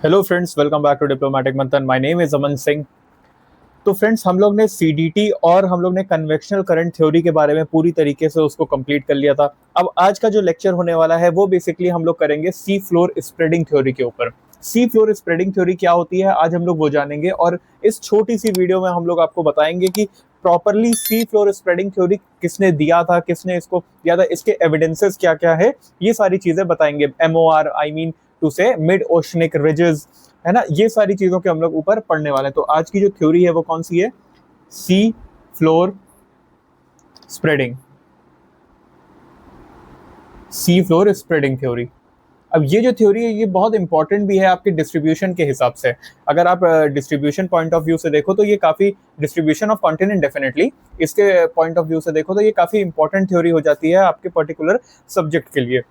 Hello friends, welcome back to Diplomatic Manthan. My name is Aman Singh. तो friends, हम लोग ने सीडीटी और हम लोग ने कन्वेक्शनल करंट थ्योरी के बारे में पूरी तरीके से उसको कंप्लीट कर लिया था। अब आज का जो लेक्चर होने वाला है वो बेसिकली हम लोग करेंगे सी फ्लोर स्प्रेडिंग थ्योरी के ऊपर। सी फ्लोर स्प्रेडिंग थ्योरी क्या होती है आज हम लोग वो जानेंगे, और इस छोटी सी वीडियो में हम लोग आपको बताएंगे कि properly sea floor spreading theory किसने दिया था, किसने इसको दिया था, इसके एविडेंसेस क्या क्या है, ये सारी चीजें बताएंगे। एमओआर, आई मीन टू से मिड ओशनिक रिजेस, है ना, ये सारी चीजों के हम लोग ऊपर पढ़ने वाले हैं। तो आज की जो थ्योरी है वो कौन सी है? Sea floor spreading, sea floor spreading theory. अब ये जो थ्योरी है ये बहुत इंपॉर्टेंट भी है आपके डिस्ट्रीब्यूशन के हिसाब से। अगर आप डिस्ट्रीब्यूशन पॉइंट ऑफ व्यू से देखो तो ये काफी, डिस्ट्रीब्यूशन ऑफ कॉन्टिनेंट डेफिनेटली, इसके पॉइंट ऑफ व्यू से देखो तो ये काफी इंपॉर्टेंट थ्योरी हो जाती है आपके पर्टिकुलर सब्जेक्ट के लिए।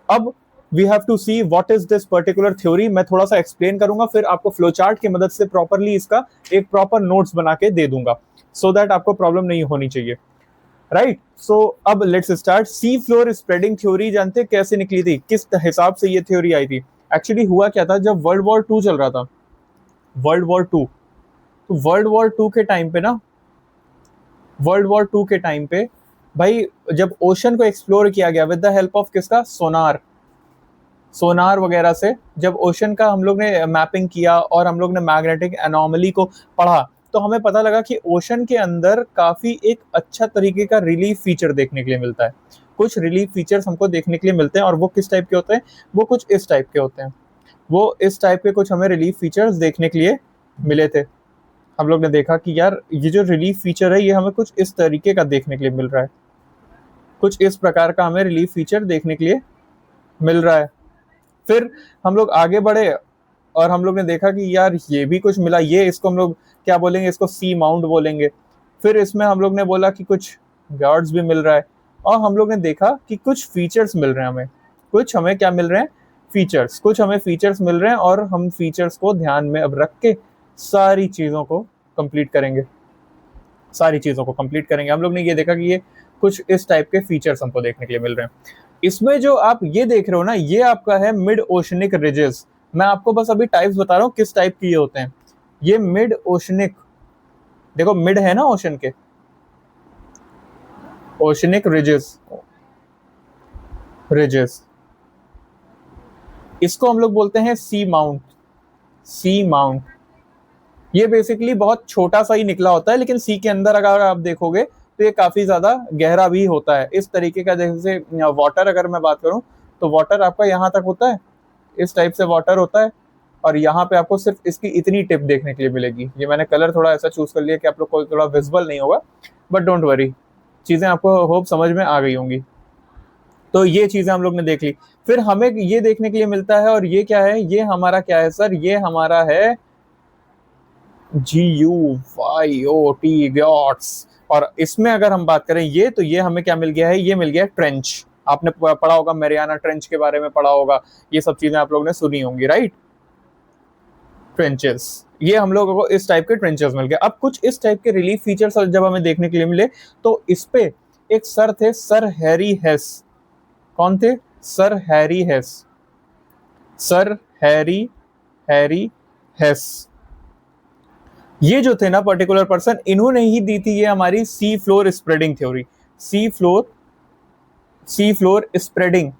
अब we have to see what is this particular theory. मैं थोड़ा सा एक्सप्लेन करूंगा, फिर आपको फ्लो चार्ट की मदद से प्रॉपरली इसका एक प्रॉपर नोट्स बना के दे दूंगा, सो दैट आपको प्रॉब्लम नहीं होनी चाहिए। राइट, सो अब let's start. Sea floor spreading theory जानते कैसे निकली थी, किस हिसाब से ये थ्योरी आई थी? एक्चुअली हुआ क्या था, जब वर्ल्ड वॉर टू चल रहा था, वर्ल्ड वॉर टू, तो वर्ल्ड वॉर टू के टाइम पे ना, वर्ल्ड वॉर टू के टाइम पे भाई, जब ओशन को एक्सप्लोर किया गया विद द हेल्प ऑफ किसका? सोनार, सोनार वगैरह से जब ओशन का हम लोग ने मैपिंग किया और हम लोग ने मैग्नेटिक एनोमली को पढ़ा, तो हमें पता लगा कि ओशन के अंदर काफी एक अच्छा तरीके का रिलीफ फीचर देखने के लिए मिलता है। कुछ रिलीफ फीचर्स हमको देखने के लिए मिलते हैं, और वो किस टाइप के होते हैं? वो कुछ इस टाइप के होते हैं। वो इस टाइप के कुछ हमें रिलीफ फीचर्स देखने के लिए मिले थे। हम लोग ने देखा कि यार ये जो रिलीफ फीचर है ये हमें कुछ इस तरीके का देखने के लिए मिल रहा है, कुछ इस प्रकार का हमें रिलीफ फीचर देखने के लिए मिल रहा है। फिर हम लोग आगे बढ़े और हम लोग ने देखा कि यार ये भी कुछ मिला, ये इसको हम लोग क्या बोलेंगे? इसको सी माउंट बोलेंगे। फिर इसमें हम लोग ने बोला कि कुछ गार्ड्स भी मिल रहा है, और हम लोग ने देखा कि कुछ फीचर्स मिल रहे हैं हमें। कुछ हमें क्या मिल रहे हैं? फीचर्स। कुछ हमें फीचर्स मिल रहे हैं, और हम फीचर्स को ध्यान में अब रख के सारी चीजों को कंप्लीट करेंगे, सारी चीजों को कंप्लीट करेंगे। हम लोग ने ये देखा कि ये कुछ इस टाइप के फीचर्स हमको देखने के लिए मिल रहे हैं। इसमें जो आप ये देख रहे हो ना, ये आपका है मिड ओशनिक रिजेस। मैं आपको बस अभी टाइप्स बता रहा हूँ किस टाइप की ये होते हैं। ये मिड ओशनिक, देखो मिड है ना ओशन के, ओशनिक रिजेस, रिजेस, इसको हम लोग बोलते हैं सी माउंट, सी माउंट। ये बेसिकली बहुत छोटा सा ही निकला होता है, लेकिन सी के अंदर अगर आप देखोगे तो ये काफी ज्यादा गहरा भी होता है। इस तरीके का, जैसे वाटर अगर मैं बात करूं तो वाटर आपका यहाँ तक होता है, इस टाइप से वाटर होता है, और यहाँ पे आपको सिर्फ इसकी इतनी टिप देखने के लिए मिलेगी। ये मैंने कलर थोड़ा ऐसा चूज कर लिया कि आप लोग को थोड़ा विजिबल नहीं होगा, बट डोंट वरी, चीजें आपको होप समझ में आ गई होंगी। तो ये चीजें हम लोग ने देख ली। फिर हमें ये देखने के लिए मिलता है, और ये क्या है? ये हमारा क्या है सर? ये हमारा है GUYOT, गॉट्स। और इसमें अगर हम बात करें ये, तो ये हमें क्या मिल गया है? ये मिल गया है ट्रेंच। आपने पढ़ा होगा, मैरियाना ट्रेंच के बारे में पढ़ा होगा, ये सब चीजें आप लोगों ने सुनी होंगी, राइट? ट्रेंचेस, ये हम लोगों को इस टाइप के ट्रेंचेस मिल गए। अब कुछ इस टाइप के रिलीफ फीचर्स जब हमें देखने के लिए मिले, तो इस पे एक सर थे, सर हैरी हेस। कौन थे? Sir Harry हेस, sir Harry, Harry हेस। ये जो थे ना पर्टिकुलर पर्सन, इन्होंने ही दी थी ये हमारी sea floor spreading theory. Sea floor, sea floor spreading,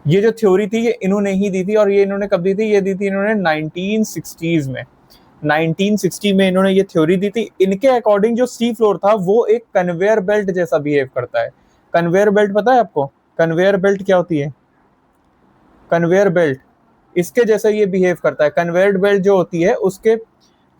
ये जो थ्योरी थी ये इन्होंने ही दी थी। और ये इन्होंने कब दी थी? ये दी थी इन्होंने 1960s में। 1960 में इन्होंने ये थ्योरी दी थी। इनके अकॉर्डिंग जो सी फ्लोर था वो एक कन्वेयर बेल्ट जैसा बिहेव करता है। कन्वेयर बेल्ट पता है आपको? कन्वेयर बेल्ट क्या होती है? कन्वेयर बेल्ट इसके जैसा ये बिहेव करता है। कन्वेयर बेल्ट जो होती है उसके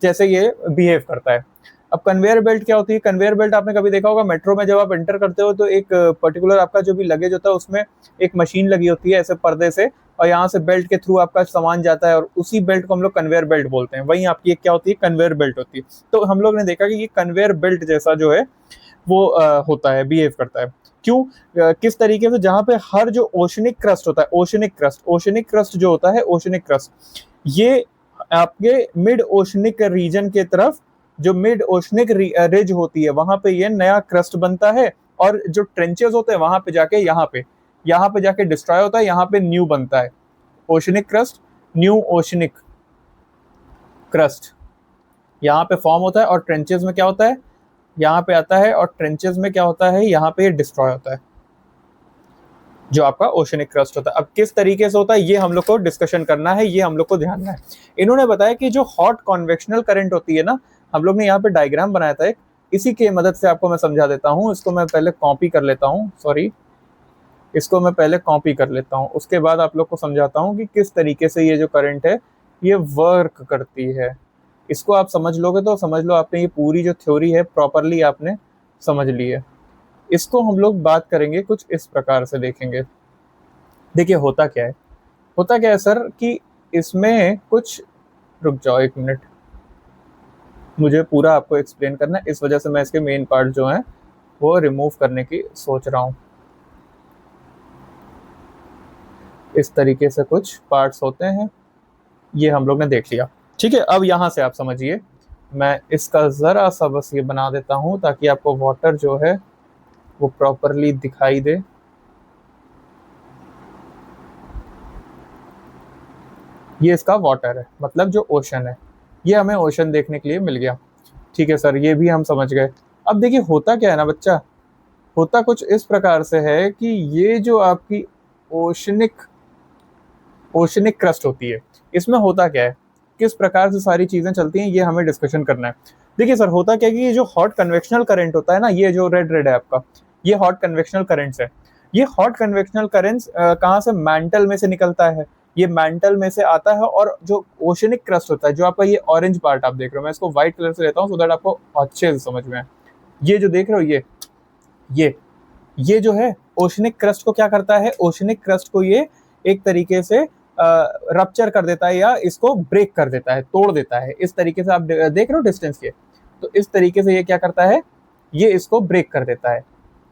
जैसे ये बिहेव करता है। अब कन्वेयर बेल्ट क्या होती है? कन्वेयर बेल्ट आपने कभी देखा होगा मेट्रो में, जब आप एंटर करते हो तो एक पर्टिकुलर आपका जो भी लगेज होता है उसमें एक मशीन लगी होती है ऐसे पर्दे से, और यहाँ से बेल्ट के थ्रू आपका सामान जाता है, और उसी बेल्ट को हम लोग कन्वेयर बेल्ट बोलते हैं। वहीं आपकी एक क्या होती है? कन्वेयर बेल्ट होती है। तो हम लोग ने देखा कि ये कन्वेयर बेल्ट जैसा जो है वो होता है, बिहेव करता है। क्यों? किस तरीके से? जहां पे हर जो ओशनिक क्रस्ट होता है, ओशनिक क्रस्ट, ओशनिक क्रस्ट जो होता है, ओशनिक क्रस्ट, ये आपके मिड ओशनिक रीजन के तरफ, जो मिड ओशनिक रिज होती है वहां पे ये नया क्रस्ट बनता है, और जो ट्रेंचेस होते हैं वहां पे जाके यहाँ पे जाके डिस्ट्रॉय होता है, यहाँ पे न्यू बनता है। Oceanic crust new oceanic crust यहाँ पे फॉर्म होता है, और ट्रेंचेस में क्या होता है, यहाँ पे आता है, और ट्रेंचेस में क्या होता है, यहाँ पे डिस्ट्रॉय होता है, जो आपका ओशनिक क्रस्ट होता है। अब किस तरीके से होता है ये हम लोग को डिस्कशन करना है, ये हम लोग को ध्यान है। इन्होंने बताया कि जो हॉट कॉन्वेक्शनल करंट होती है ना, हम लोग ने यहाँ पे डायग्राम बनाया था एक, इसी की मदद से आपको मैं समझा देता हूँ। इसको मैं पहले कॉपी कर लेता हूँ, सॉरी, इसको मैं पहले कॉपी कर लेता हूँ, उसके बाद आप लोग को समझाता हूँ कि किस तरीके से ये जो करंट है ये वर्क करती है। इसको आप समझ लोगे तो समझ लो आपने ये पूरी जो थ्योरी है प्रॉपरली आपने समझ ली है। इसको हम लोग बात करेंगे कुछ इस प्रकार से, देखेंगे। देखिए होता क्या है, होता क्या है सर कि इसमें कुछ, रुक जाओ एक मिनट, मुझे पूरा आपको एक्सप्लेन करना है, इस वजह से मैं इसके मेन पार्ट जो हैं वो रिमूव करने की सोच रहा हूँ। इस तरीके से कुछ पार्ट्स होते हैं, ये हम लोग ने देख लिया, ठीक है। अब यहाँ से आप समझिए, मैं इसका ज़रा सा बस ये बना देता हूँ ताकि आपको वाटर जो है वो प्रॉपरली दिखाई दे। ये इसका वाटर है, मतलब जो ओशन है, ये हमें ओशन देखने के लिए मिल गया, ठीक है सर, ये भी हम समझ गए। अब देखिए होता क्या है ना बच्चा, होता कुछ इस प्रकार से है कि ये जो आपकी ओशनिक ओशनिक क्रस्ट होती है, इसमें होता क्या है, किस प्रकार से सारी चीज़ें चलती हैं, ये हमें डिस्कशन करना है। देखिए सर होता क्या है कि ये जो हॉट कन्वेक्शनल करंट होता है ना, ये जो रेड रेड है आपका, ये हॉट कन्वेक्शनल करंट्स है। ये हॉट कन्वेक्शनल करंट्स कहाँ से, मैंटल में से निकलता है, ये मैंटल में से आता है। और जो ओशनिक क्रस्ट होता है, जो आपका ये ऑरेंज पार्ट आप देख रहे हो, मैं इसको व्हाइट कलर से लेता हूँ सो दैट आपको अच्छे से समझ में आए। ये जो देख रहे हो, ये जो है ओशनिक क्रस्ट को क्या करता है, ओशनिक क्रस्ट को ये एक तरीके से रप्चर कर देता है, या इसको ब्रेक कर देता है, तोड़ देता है। इस तरीके से आप देख रहे हो डिस्टेंस के, तो इस तरीके से ये क्या करता है, ये इसको ब्रेक कर देता है,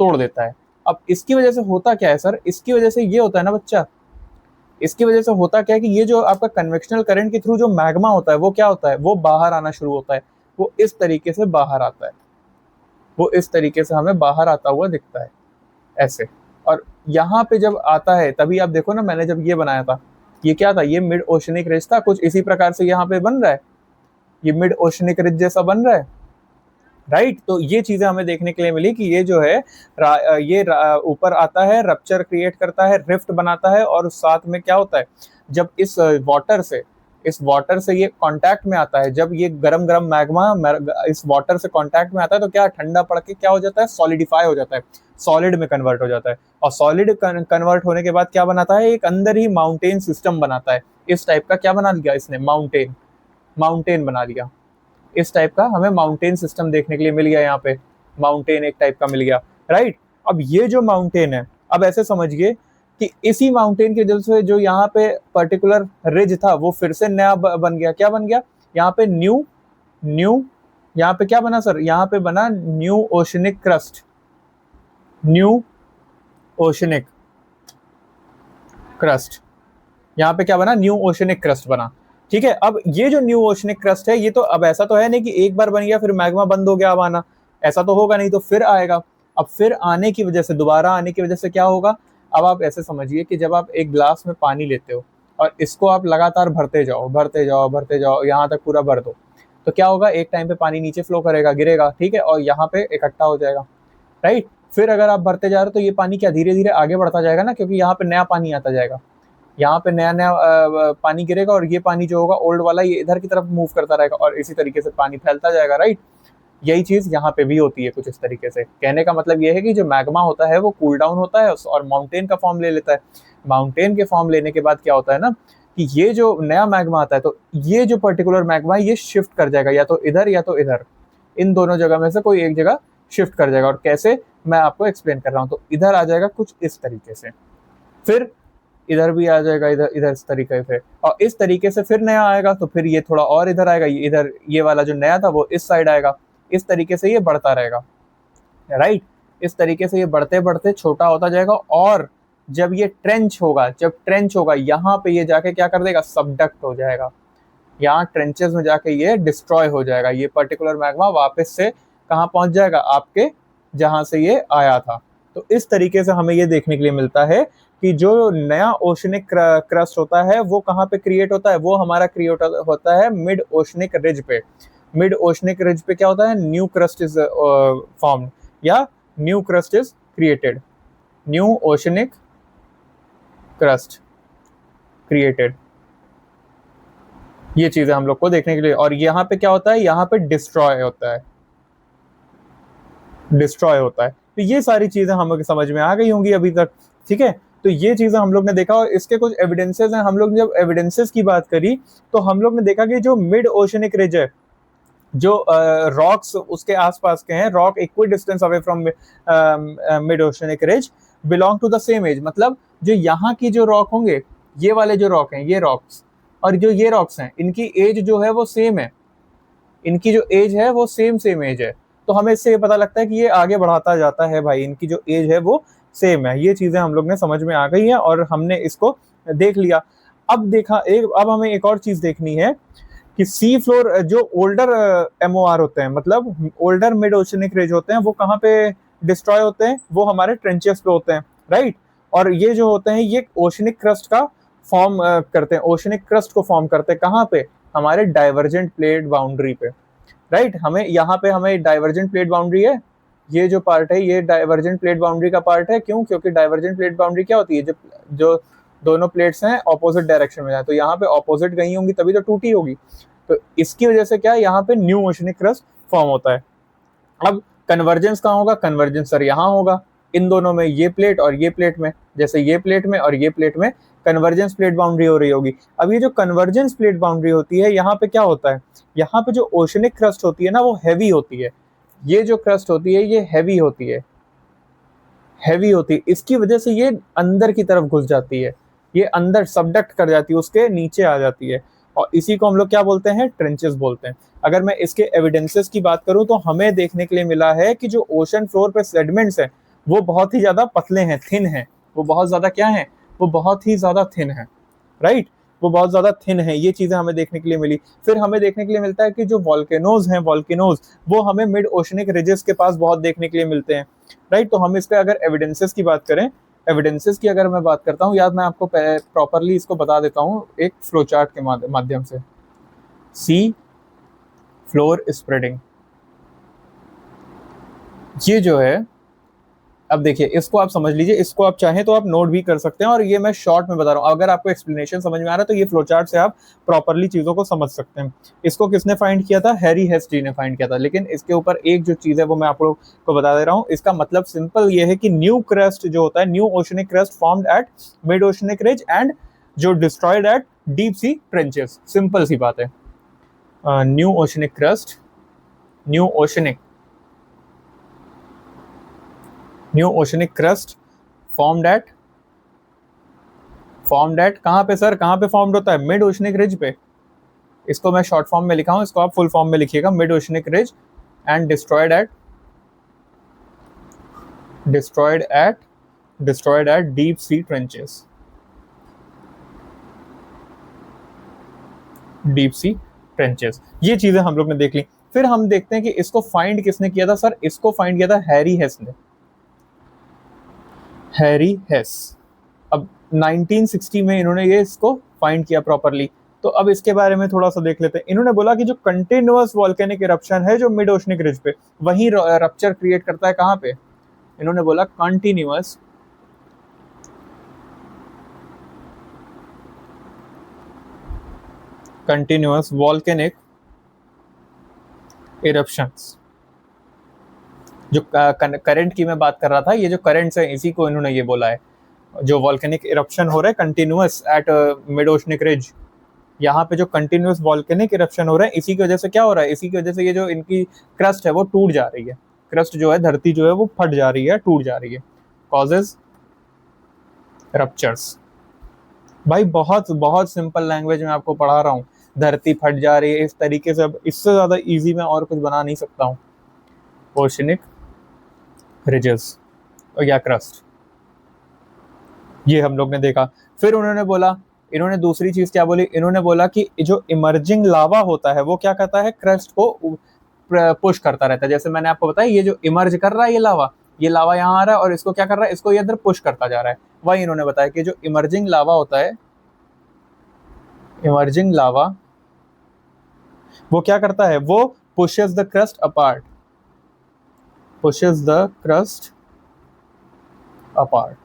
तोड़ देता है। अब इसकी वजह से होता क्या है सर, इसकी वजह से ये होता है ना बच्चा, इसकी वजह से होता क्या है कि ये जो आपका कन्वेक्शनल करंट के थ्रू जो मैग्मा होता है वो क्या होता है, वो बाहर आना शुरू होता है, वो इस तरीके से बाहर आता है, वो इस तरीके से हमें बाहर आता हुआ दिखता है ऐसे। और यहाँ पे जब आता है तभी आप देखो ना, मैंने जब ये बनाया था, ये क्या था, ये मिड ओशनिक रिज था, कुछ इसी प्रकार से यहाँ पे बन रहा है, ये मिड ओशनिक रिज जैसा बन रहा है, राइट। तो ये चीजें हमें देखने के लिए मिली कि ये जो है ऊपर आता है, रप्चर क्रिएट करता है, रिफ्ट बनाता है, और साथ में क्या होता है, जब इस वाटर से ये कांटेक्ट में आता है, जब ये गरम गरम मैग्मा इस वाटर से कांटेक्ट में आता है तो क्या ठंडा पड़ के क्या हो जाता है, सॉलिडिफाई हो जाता है, सॉलिड में कन्वर्ट हो जाता है। और सॉलिड कन्वर्ट होने के बाद क्या बनाता है, एक अंदर ही माउंटेन सिस्टम बनाता है। इस टाइप का क्या बना लिया इसने, माउंटेन बना लिया। इस टाइप का हमें माउंटेन सिस्टम देखने के लिए मिल गया, यहाँ पे माउंटेन एक टाइप का मिल गया, राइट। अब ये जो माउंटेन है, अब ऐसे समझिए कि इसी माउंटेन की वजह से जो यहाँ पे पर्टिकुलर रिज था वो फिर से नया बन गया, क्या बन गया, यहाँ पे न्यू यहाँ पे क्या बना सर, यहाँ पे बना new oceanic crust, new oceanic crust, यहाँ पे क्या बना, न्यू ओशनिक क्रस्ट बना, ठीक है। अब ये जो न्यू ओशनिक क्रस्ट है, ये तो अब ऐसा तो है नहीं कि एक बार बन गया फिर मैग्मा बंद हो गया अब आना, ऐसा तो होगा नहीं, तो फिर आएगा। अब फिर आने की वजह से, दोबारा आने की वजह से क्या होगा, अब आप ऐसे समझिए कि जब आप एक ग्लास में पानी लेते हो और इसको आप लगातार भरते जाओ यहाँ तक पूरा भर दो, तो क्या होगा, एक टाइम पे पानी नीचे फ्लो करेगा, गिरेगा, ठीक है, और यहाँ पे इकट्ठा हो जाएगा, राइट। फिर अगर आप भरते जा रहे हो तो ये पानी क्या धीरे धीरे आगे बढ़ता जाएगा ना, क्योंकि यहाँ पे नया पानी आता जाएगा, यहाँ पे नया नया पानी गिरेगा, और ये पानी जो होगा ओल्ड वाला ये इधर की तरफ मूव करता रहेगा, और इसी तरीके से पानी फैलता जाएगा, राइट। यही चीज यहाँ पे भी होती है कुछ इस तरीके से। कहने का मतलब ये है कि जो मैग्मा होता है वो कूल डाउन होता है और माउंटेन का फॉर्म ले लेता है। माउंटेन के फॉर्म लेने के बाद क्या होता है ना कि ये जो नया मैग्मा आता है, तो ये जो पर्टिकुलर मैग्मा है ये शिफ्ट कर जाएगा, या तो इधर, इन दोनों जगह में से कोई एक जगह शिफ्ट कर जाएगा। और कैसे, मैं आपको एक्सप्लेन कर रहा हूँ। तो इधर आ जाएगा कुछ इस तरीके से, फिर इधर भी आ जाएगा, इधर इस तरीके से, और इस तरीके से फिर नया आएगा, तो फिर ये थोड़ा और इधर आएगा, इधर ये वाला जो नया था वो इस साइड आएगा, इस तरीके से ये बढ़ता रहेगा, राइट। इस तरीके से ये बढ़ते बढ़ते छोटा होता जाएगा, और जब ये ट्रेंच होगा यहाँ पे ये जाके क्या कर देगा, सबडक्ट हो जाएगा, यहाँ ट्रेंचेस में जाके ये डिस्ट्रॉय हो जाएगा। ये पर्टिकुलर मैग्मा वापस से कहाँ पहुंच जाएगा, आपके जहां से ये आया था। तो इस तरीके से हमें ये देखने के लिए मिलता है कि जो नया ओशनिक क्रस्ट होता है वो कहाँ पे क्रिएट होता है, वो हमारा क्रिएट होता है मिड ओशनिक रिज पे। मिड ओशनिक रिज पे क्या होता है, न्यू क्रस्ट इज फॉर्म्ड या new crust is created, new oceanic crust created. ये चीजें हम लोग को देखने के लिए, और यहाँ पे क्या होता है, यहाँ पे डिस्ट्रॉय होता है, डिस्ट्रॉय होता है। तो ये सारी चीजें हमें समझ में आ गई होंगी अभी तक, ठीक है। तो ये चीजें हम लोग ने देखा, और इसके कुछ एविडेंसेस हैं। हम लोग ने जब एविडेंसेस की बात करी तो हम लोग ने देखा कि जो मिड ओशनिक रिज है, जो रॉक्स उसके आसपास के हैं, rock equal distance away from mid oceanic ridge belong to the same age. मतलब जो यहाँ की जो रॉक होंगे, ये वाले जो रॉक हैं, ये रॉक्स, और जो ये रॉक्स हैं, इनकी एज जो है वो सेम है, इनकी जो एज है वो सेम एज है। तो हमें इससे ये पता लगता है कि ये आगे बढ़ाता जाता है भाई, इनकी जो एज है वो सेम है। ये चीजें हम लोग ने समझ में आ गई है और हमने इसको देख लिया। अब हमें एक और चीज देखनी है कि सी फ्लोर जो ओल्डर एमओआर होते हैं, मतलब ओल्डर मिड ओशनिक रिज होते हैं, वो कहाँ पे डिस्ट्रॉय होते हैं, वो हमारे ट्रेंचेस पे होते हैं, राइट। और ये जो होते हैं ये ओशनिक क्रस्ट का फॉर्म करते हैं, ओशनिक क्रस्ट को फॉर्म करते हैं कहाँ पे, हमारे डाइवर्जेंट प्लेट बाउंड्री पे, राइट। हमें यहाँ पे हमें डाइवर्जेंट प्लेट बाउंड्री है, ये जो पार्ट है ये डाइवर्जेंट प्लेट बाउंड्री का पार्ट है। क्यों? क्योंकि डाइवर्जेंट प्लेट बाउंड्री क्या होती है, जब जो दोनों प्लेट्स हैं ऑपोजिट डायरेक्शन में जाए, तो यहाँ पे ऑपोजिट गई होंगी तभी तो टूटी होगी। तो इसकी वजह से क्या है, यहाँ पे न्यू ओशनिक क्रस्ट फॉर्म होता है। अब कन्वर्जेंस कहाँ होगा, कन्वर्जेंस सर यहाँ होगा, इन दोनों में, ये प्लेट और ये प्लेट में, जैसे ये प्लेट में और ये प्लेट में कन्वर्जेंस प्लेट बाउंड्री हो रही होगी। अब ये जो कन्वर्जेंस प्लेट बाउंड्री होती है, यहाँ पे क्या होता है, यहाँ पे जो ओशनिक क्रस्ट होती है ना वो हैवी होती है। ये जो क्रस्ट होती है ये हैवी होती है, हैवी होती है। इसकी वजह से ये अंदर की तरफ घुस जाती है, ये अंदर सबडक्ट कर जाती है, उसके नीचे आ जाती है, और इसी को हम लोग क्या बोलते हैं, ट्रेंचेस बोलते हैं। अगर मैं इसके एविडेंसेस की बात करूं तो हमें देखने के लिए मिला है कि जो ओशन फ्लोर पे सेडिमेंट्स हैं वो बहुत ही ज्यादा पतले हैं, थिन हैं, वो बहुत ज्यादा क्या है, वो बहुत ही ज्यादा थिन है, राइट, वो बहुत ज्यादा थिन है। ये चीजें हमें देखने के लिए मिली। फिर हमें देखने के लिए मिलता है कि जो वॉल्केनोज हैं, वॉल्केनोज वो हमें मिड ओशनिक रिजेस के पास बहुत देखने के लिए मिलते हैं, राइट। तो हम इसके अगर एविडेंसेस की बात करें, एविडेंसेस की अगर मैं बात करता हूँ, याद मैं आपको प्रॉपरली इसको बता देता हूँ एक फ्लो चार्ट के माध्यम से। सी फ्लोर स्प्रेडिंग, ये जो है, अब देखिए इसको आप समझ लीजिए, इसको आप चाहें तो आप नोट भी कर सकते हैं, और ये मैं शॉर्ट में बता रहा हूँ। अगर आपको एक्सप्लेनेशन समझ में आ रहा है तो ये फ्लो चार्ट से आप प्रॉपरली चीजों को समझ सकते हैं। इसको किसने फाइंड किया था, हैरी हेस जी ने फाइंड किया था। लेकिन इसके ऊपर एक जो चीज है वो मैं आप लोग को बता दे रहा हूँ। इसका मतलब सिंपल ये है कि न्यू क्रस्ट जो होता है, new oceanic crust formed at mid oceanic ridge and जो destroyed at deep sea trenches. Simple सी बात है, new oceanic crust, new oceanic crust formed at कहाँ पे सर, कहाँ पे फॉर्म्ड होता है, मिड ओशनिक रिज पे। इसको मैं शॉर्ट फॉर्म में लिखा हूं, इसको आप फुल फॉर्म में लिखिएगा, mid oceanic ridge and destroyed at deep sea trenches, deep sea trenches. ये चीजें हम लोग ने देख ली। फिर हम देखते हैं कि इसको फाइंड किसने किया था सर, इसको फाइंड किया था हैरी हेस ने, हैरी हेस। अब 1960 में इन्होंने ये इसको फाइंड किया प्रॉपरली। तो अब इसके बारे में थोड़ा सा देख लेते हैं। इन्होंने बोला कि जो कंटिन्यूअस वॉल्केनिक इरप्शन है जो मिड ओशनिक रिज पे, वही रप्चर क्रिएट करता है कहाँ पे, इन्होंने बोला कंटिन्यूअस वॉल्केनिक इरप्शंस। जो करंट की मैं बात कर रहा था, ये जो करंट्स है इसी को इन्होंने ये बोला है, जो वॉल्केनिक इरप्शन हो रहा है continuous at mid oceanic ridge, यहाँ पे जो कंटिन्यूअस वॉल्केनिक इरप्शन हो रहा है, इसी की वजह से क्या हो रहा है, इसी की वजह से ये जो इनकी क्रस्ट है वो टूट जा रही है, क्रस्ट जो है, धरती जो है वो फट जा रही है, टूट जा रही है, कॉजेज रप्चर्स। भाई बहुत बहुत सिंपल लैंग्वेज में आपको पढ़ा रहा हूँ, धरती फट जा रही है इस तरीके से। अब इससे ज्यादा इजी मैं और कुछ बना नहीं सकता हूँ। ओशनिक रिजेस या क्रस्ट, ये हम लोग ने देखा। फिर उन्होंने बोला, इन्होंने दूसरी चीज क्या बोली, इन्होंने बोला कि जो इमर्जिंग लावा होता है वो क्या करता है, क्रस्ट को पुश करता रहता है। जैसे मैंने आपको बताया, ये जो इमर्ज कर रहा है ये लावा यहाँ आ रहा है और इसको क्या कर रहा है, इसको ये इधर पुश करता जा रहा है, वही इन्होंने बताया कि जो इमर्जिंग लावा होता है, इमर्जिंग लावा वो क्या करता है, वो pushes the crust apart, pushes the crust apart,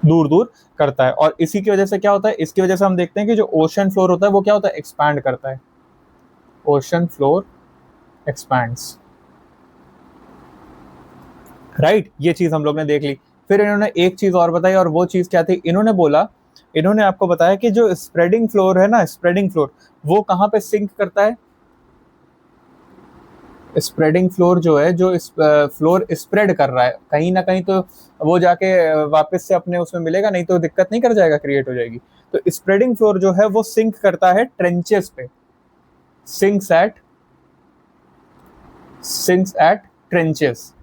दूर दूर करता है। और इसी की वजह से क्या होता है, इसकी वजह से हम देखते हैं कि जो ओशन फ्लोर होता है वो क्या होता है, एक्सपैंड करता है, ओशन फ्लोर एक्सपैंड्स, राइट। ये चीज हम लोग ने देख ली। फिर इन्होंने एक चीज और बताई, और वो चीज क्या थी, इन्होंने बोला, इन्होंने आपको बताया कि जो स्प्रेडिंग फ्लोर है ना, स्प्रेडिंग फ्लोर वो कहाँ पे सिंक करता है, स्प्रेडिंग फ्लोर जो है, जो फ्लोर स्प्रेड कर रहा है कहीं ना कहीं, तो वो जाके वापस से अपने उसमें मिलेगा, नहीं तो दिक्कत नहीं कर जाएगा, क्रिएट हो जाएगी। तो स्प्रेडिंग फ्लोर जो है वो सिंक करता है ट्रेंचेस पे, sinks at, sinks at trenches.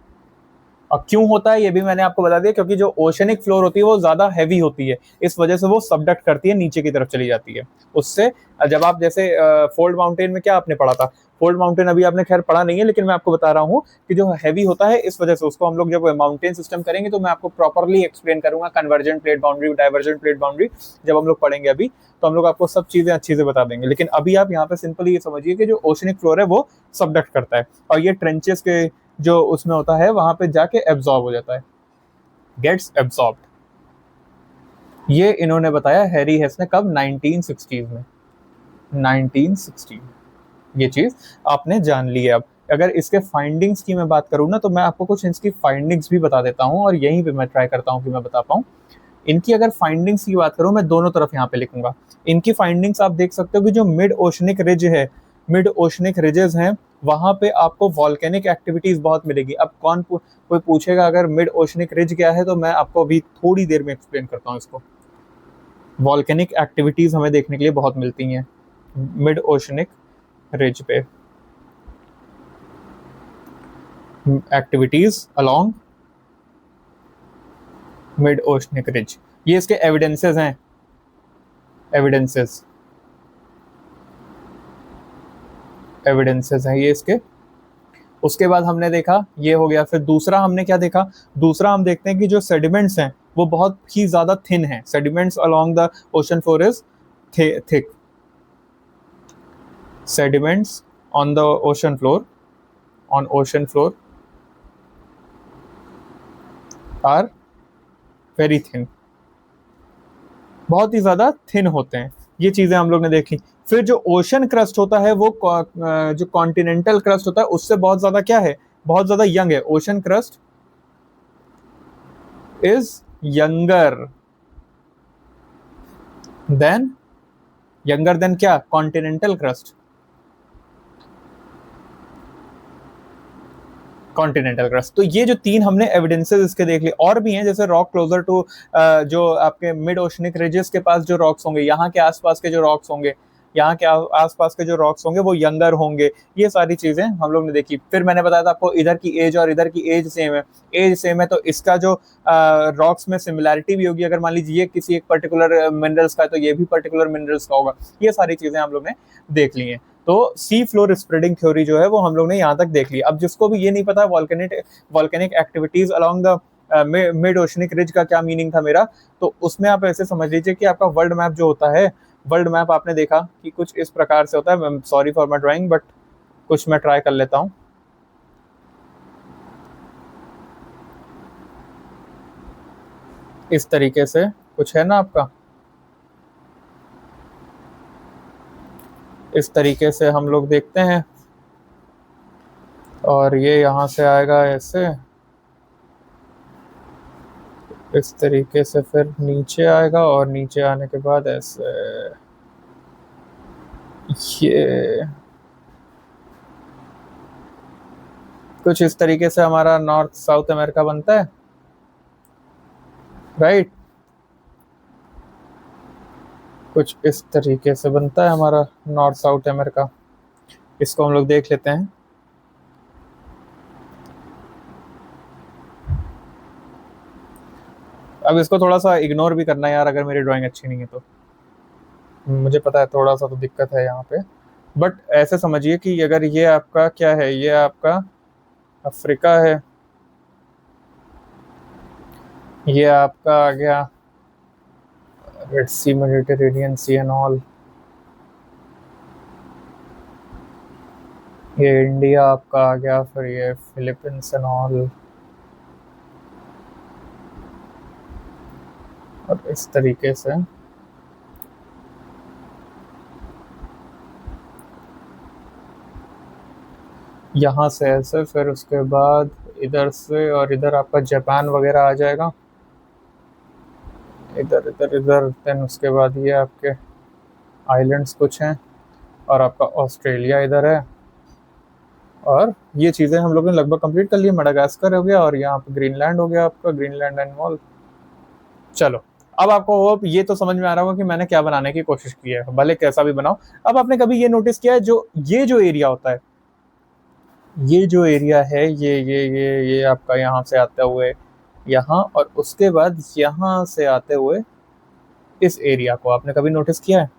और क्यों होता है ये भी मैंने आपको बता दिया, क्योंकि जो ओशनिक फ्लोर होती है वो ज्यादा हैवी होती है, इस वजह से वो सबडक्ट करती है, नीचे की तरफ चली जाती है। उससे जब आप जैसे फोल्ड माउंटेन में क्या आपने पढ़ा था, फोल्ड माउंटेन अभी आपने खैर पढ़ा नहीं है, लेकिन मैं आपको बता रहा हूँ कि जो हैवी होता है, इस वजह से उसको हम लोग जब माउंटेन सिस्टम करेंगे तो मैं आपको प्रॉपरली एक्सप्लेन करूंगा, convergent plate boundary, divergent plate boundary, जब हम लोग पढ़ेंगे अभी, तो हम लोग आपको सब चीजें अच्छी से बता देंगे। लेकिन अभी आप यहाँ पे सिंपली ये समझिए कि जो ओशनिक फ्लोर है वो सबडक्ट करता है, और ये ट्रेंचेस के जो उसमें होता है वहां पे जाके एब्जॉर्ब हो जाता है, गेट्स एब्जॉर्ब्ड। ये इन्होंने बताया हैरी हेस ने, कब, 1960s में, 1960। ये चीज आपने जान ली है। अब अगर इसके फाइंडिंग्स की मैं बात करूँ ना, तो मैं आपको कुछ इसकी फाइंडिंग्स भी बता देता हूँ, और यहीं पे मैं ट्राई करता हूँ कि मैं बता पाऊँ। इनकी अगर फाइंडिंग्स की बात करूँ, मैं दोनों तरफ यहाँ पे लिखूंगा। इनकी फाइंडिंग्स आप देख सकते हो कि जो मिड ओशनिक रिज है, मिड ओशनिक रिजेस हैं, वहां पे आपको वॉल्केनिक एक्टिविटीज बहुत मिलेगी। अब कोई पूछेगा अगर मिड ओशनिक रिज क्या है, तो मैं आपको अभी थोड़ी देर में एक्सप्लेन करता हूँ इसको। वॉल्केनिक एक्टिविटीज हमें देखने के लिए बहुत मिलती हैं मिड ओशनिक रिज पे, activities along mid oceanic ridge, ये इसके एविडेंसेस हैं, एविडेंसेस, एविडेंसेस हैं ये इसके। उसके बाद हमने देखा ये हो गया, फिर दूसरा हमने क्या देखा, दूसरा हम देखते हैं कि जो सेडिमेंट्स हैं वो बहुत ही ज्यादा थिन है, sediments along the ocean floor is thick, sediments on the ocean floor, on ocean floor are very thin, बहुत ही ज्यादा थिन होते हैं। ये चीजें हम लोग ने देखी। फिर जो ओशन क्रस्ट होता है वो जो कॉन्टिनेंटल क्रस्ट होता है उससे बहुत ज्यादा क्या है, बहुत ज्यादा यंग है, ocean crust is younger than, younger than क्या, कॉन्टिनेंटल क्रस्ट, कॉन्टिनेंटल क्रस्ट। तो ये जो तीन हमने एविडेंसेस इसके देख लिए, और भी हैं जैसे रॉक क्लोजर टू, जो आपके मिड ओशनिक रिजेस के पास जो रॉक्स होंगे, यहाँ के आसपास के जो रॉक्स होंगे, यहाँ के आसपास के जो रॉक्स होंगे वो यंगर होंगे, ये सारी चीजें हम लोग ने देखी। फिर मैंने बताया था आपको इधर की एज और इधर की एज सेम है, एज सेम है, तो इसका जो रॉक्स में सिमिलैरिटी भी होगी, अगर मान लीजिए ये किसी एक पर्टिकुलर मिनरल्स का है तो ये भी पर्टिकुलर मिनरल्स का होगा। ये सारी चीजें हम लोग ने देख ली हैं। तो सी फ्लोर स्प्रेडिंग थ्योरी जो है वो हम लोग ने यहाँ तक देख लिया। अब जिसको भी ये नहीं पता volcanic activities along the mid oceanic ridge का क्या मीनिंग था मेरा, तो उसमें आप ऐसे समझ लीजिए कि आपका वर्ल्ड मैप जो होता है, वर्ल्ड मैप आपने देखा कि कुछ इस प्रकार से होता है, sorry for my drawing, but कुछ मैं ट्राई कर लेता हूँ। इस तरीके से कुछ है ना आपका, इस तरीके से हम लोग देखते हैं, और ये यहाँ से आएगा ऐसे, इस तरीके से फिर नीचे आएगा, और नीचे आने के बाद ऐसे, ये कुछ इस तरीके से हमारा नॉर्थ साउथ अमेरिका बनता है, राइट। कुछ इस तरीके से बनता है हमारा नॉर्थ साउथ अमेरिका। इसको हम लोग देख लेते हैं। अब इसको थोड़ा सा इग्नोर भी करना है यार, अगर मेरी ड्राइंग अच्छी नहीं है तो, मुझे पता है थोड़ा सा तो दिक्कत है यहाँ पे, बट ऐसे समझिए कि अगर ये आपका क्या है, ये आपका अफ्रीका है, ये आपका आ गया Red Sea, Mediterranean Sea and all. ये इंडिया आपका आ गया, फिर ये फिलीपींस एंड ऑल, और इस तरीके से यहाँ से ऐसे, फिर उसके बाद इधर से, और इधर आपका जापान वगैरह आ जाएगा, इधर इधर इधर, देन उसके बाद ये आपके आइलैंड्स कुछ हैं, और आपका ऑस्ट्रेलिया इधर है। और ये चीज़ें हम लोगों ने लगभग कंप्लीट कर ली। मडागास्कर हो गया, और यहाँ पे ग्रीनलैंड हो गया आपका, ग्रीनलैंड एंड ऑल। चलो, अब आपको होप ये तो समझ में आ रहा होगा कि मैंने क्या बनाने की कोशिश की है, भले कैसा भी बनाओ। अब आपने कभी ये नोटिस किया है, जो ये जो एरिया होता है, ये जो एरिया है, ये आपका यहाँ से आते हुए यहाँ, और उसके बाद यहाँ से आते हुए इस एरिया को आपने कभी नोटिस किया है?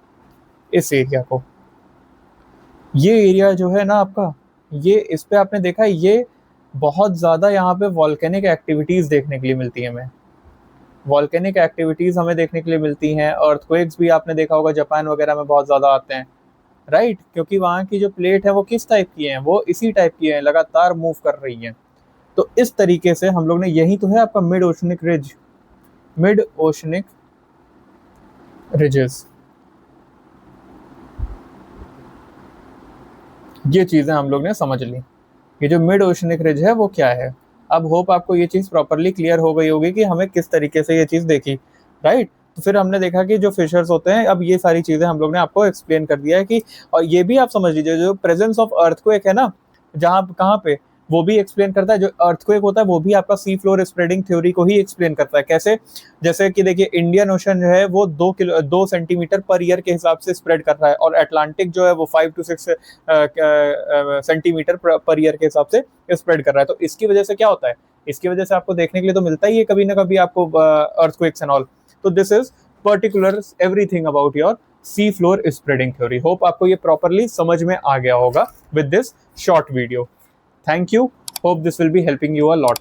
इस एरिया को, ये एरिया जो है ना आपका, ये इस पे आपने देखा है, ये बहुत ज़्यादा यहाँ पे वॉल्केनिक एक्टिविटीज़ देखने के लिए मिलती है हमें। वॉल्केनिक एक्टिविटीज़ हमें देखने के लिए मिलती हैं। अर्थक्वेक्स भी आपने देखा होगा जापान वगैरह में बहुत ज़्यादा आते हैं, राइट? क्योंकि वहाँ की जो प्लेट है वो किस टाइप की है, वो इसी टाइप की है, लगातार मूव कर रही है। तो इस तरीके से हम लोग ने, यही तो है आपका mid oceanic ridge, mid oceanic ridges. ये चीज़ें हम लोग ने समझ ली। ये जो मिड ओशनिक रिज है वो क्या है। अब होप आपको ये चीज़ प्रॉपरली क्लियर हो गई होगी कि हमें किस तरीके से ये चीज़ देखी, राइट? तो फिर हमने देखा कि जो फिशर्स होते हैं, अब ये सारी चीज़ें हम लोग ने आपको एक्सप्लेन कर दिया है कि, और ये भी आप समझ लीजिए, जो प्रेजेंस ऑफ अर्थक्वेक है ना, जहाँ कहाँ पे, वो भी एक्सप्लेन करता है। जो अर्थक्वेक होता है वो भी आपका सी फ्लोर स्प्रेडिंग थ्योरी को ही एक्सप्लेन करता है। कैसे? जैसे कि देखिए, इंडियन ओशन जो है वो 2 सेंटीमीटर पर ईयर के हिसाब से स्प्रेड कर रहा है, और अटलांटिक जो है वो 5 to 6 सेंटीमीटर पर ईयर के हिसाब से स्प्रेड कर रहा है। तो इसकी वजह से क्या होता है, इसकी वजह से आपको देखने के लिए तो मिलता ही है कभी ना कभी आपको अर्थक्वेक्स एंड ऑल। तो this is particular everything about your sea floor spreading theory. Hope आपको ये प्रॉपरली समझ में आ गया होगा with this short video. Thank you, hope this will be helping you a lot.